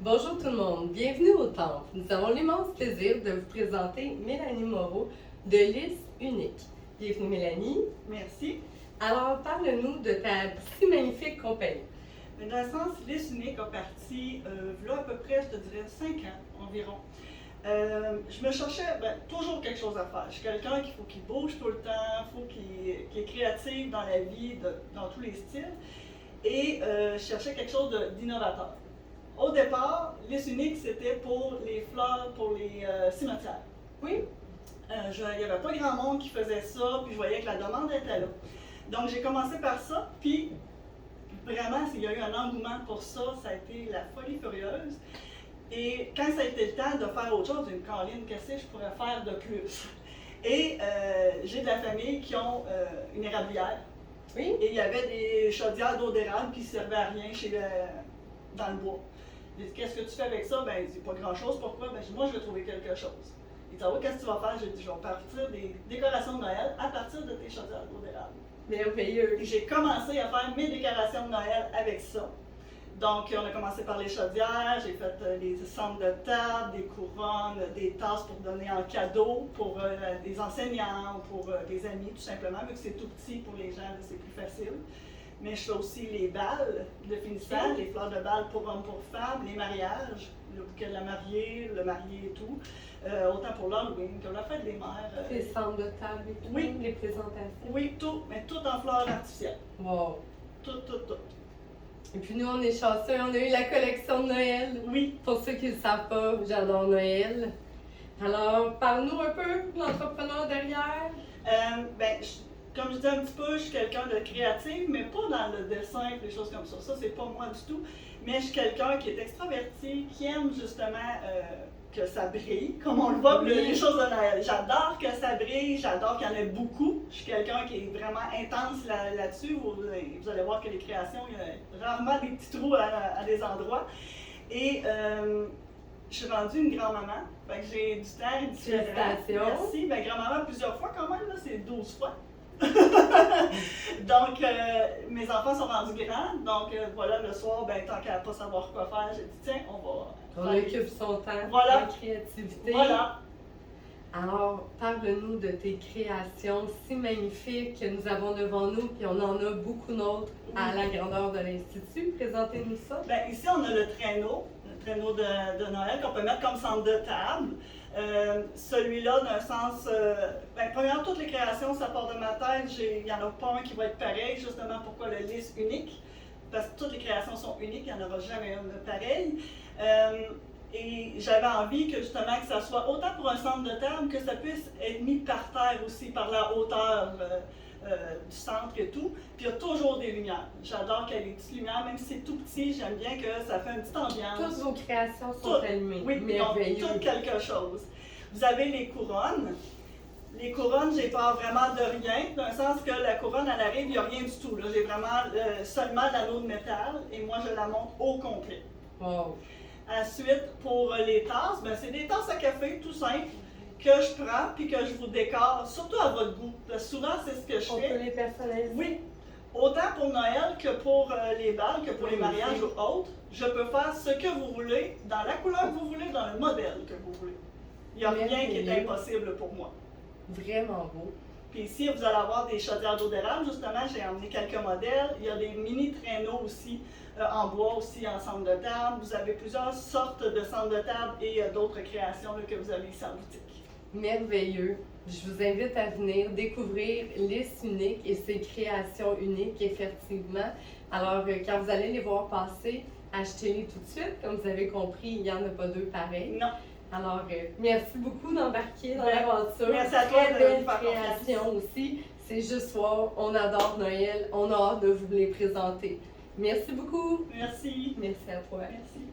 Bonjour tout le monde, bienvenue au Temple. Nous avons l'immense plaisir de vous présenter Mélanie Moreau de Lys Unique. Bienvenue Mélanie. Merci. Alors parle-nous de ta si magnifique compagnie. Mais dans le sens, Lys Unique a parti, là à peu près, je te dirais, 5 ans environ. Je me cherchais toujours quelque chose à faire. Je suis quelqu'un qu'il faut qu'il bouge tout le temps, il faut qu'il est créatif dans la vie, dans tous les styles. Et je cherchais quelque chose d'innovateur. Au départ, Lys Unique, c'était pour les fleurs, pour les cimetières. Oui. Il n'y avait pas grand monde qui faisait ça, puis je voyais que la demande était là. Donc j'ai commencé par ça, puis vraiment, il y a eu un engouement pour ça, ça a été la folie furieuse. Et quand ça a été le temps de faire autre chose, j'ai dit, Caroline, qu'est-ce que je pourrais faire de plus? Et j'ai de la famille qui ont une érablière. Oui. Et il y avait des chaudières d'eau d'érable qui ne servaient à rien dans le bois. J'ai dit, qu'est-ce que tu fais avec ça? Ben, il dit, pas grand-chose. Pourquoi? Ben, moi, je vais trouver quelque chose. Il dit, ah ouais, qu'est-ce que tu vas faire? J'ai dit, je vais partir des décorations de Noël à partir de tes chaudières d'eau d'érable. Merveilleux. Et j'ai commencé à faire mes décorations de Noël avec ça. Donc, on a commencé par les chaudières, j'ai fait des centres de table, des couronnes, des tasses pour donner en cadeau pour des enseignants, pour des amis, tout simplement, vu que c'est tout petit pour les gens, c'est plus facile. Mais je fais aussi les balles, le finissant, les fleurs de balles pour hommes, pour femmes, les mariages, le bouquet de la mariée, le marié et tout. Autant pour l'Halloween que la fête des mères. Les centres de table et tout, oui. Les présentations. Oui, tout, mais tout en fleurs artificielles. Wow. Tout. Et puis nous, on est chanceux, on a eu la collection de Noël. Oui. Pour ceux qui ne le savent pas, j'adore Noël. Alors, parle-nous un peu de l'entrepreneur derrière. Comme je disais un petit peu, je suis quelqu'un de créatif, mais pas dans le dessin et des choses comme ça. Ça, c'est pas moi du tout. Mais je suis quelqu'un qui est extraverti, qui aime justement que ça brille, comme on le voit, les choses de Noël. J'adore que ça brille, j'adore qu'il y en ait beaucoup. Je suis quelqu'un qui est vraiment intense là-dessus. Vous allez voir que les créations, il y a rarement des petits trous à des endroits. Et je suis rendue une grand-maman. Fait que j'ai du temps différent. Merci. Grand-maman plusieurs fois quand même, là, c'est 12 fois. Donc, mes enfants sont rendus grands, donc voilà, le soir, tant qu'à pas savoir quoi faire, j'ai dit, tiens, on occupe son temps, voilà. La créativité. Voilà. Alors, parle-nous de tes créations si magnifiques que nous avons devant nous, puis on en a beaucoup d'autres à la grandeur de l'Institut. Présentez-nous ça. Ici, on a le traîneau de Noël qu'on peut mettre comme centre de table. Celui-là, d'un sens, premièrement, toutes les créations, ça part de ma tête. Il n'y en a pas un qui va être pareil, justement pourquoi le Lys Unique, parce que toutes les créations sont uniques, il n'y en aura jamais une de pareille. Et j'avais envie que justement que ça soit autant pour un centre de table que ça puisse être mis par terre aussi, par la hauteur du centre et tout. Puis il y a toujours des lumières. J'adore qu'il y ait des petites lumières, même si c'est tout petit, j'aime bien que ça fait une petite ambiance. Toutes vos créations sont allumées. Oui, merveilleux. Donc, tout quelque chose. Vous avez les couronnes. Les couronnes, j'ai peur vraiment de rien, dans le sens que la couronne, elle arrive, il n'y a rien du tout. J'ai vraiment seulement l'anneau de métal et moi, je la monte au complet. Wow. Ensuite, pour les tasses, c'est des tasses à café tout simples que je prends puis que je vous décore, surtout à votre goût. Parce que souvent, c'est ce que je fais. On peut les personnaliser. Oui. Autant pour Noël que pour les balles, que pour les mariages ou autres, je peux faire ce que vous voulez, dans la couleur que vous voulez, dans le modèle que vous voulez. Il n'y a rien qui est impossible pour moi. Vraiment beau. Puis ici, vous allez avoir des chaudières d'eau d'érable. Justement, j'ai emmené quelques modèles. Il y a des mini traîneaux aussi, en bois aussi, en centre de table. Vous avez plusieurs sortes de centres de table et d'autres créations là, que vous avez ici en boutique. Merveilleux. Je vous invite à venir découvrir Lys Unique et ses créations uniques, effectivement. Alors, quand vous allez les voir passer, achetez-les tout de suite. Comme vous avez compris, il n'y en a pas deux pareils. Non. Alors, merci beaucoup d'embarquer dans l'aventure. Merci à toi Très de belle nous faire création aussi. C'est juste soir. On adore Noël. On a hâte de vous les présenter. Merci beaucoup. Merci. Merci à toi. Merci.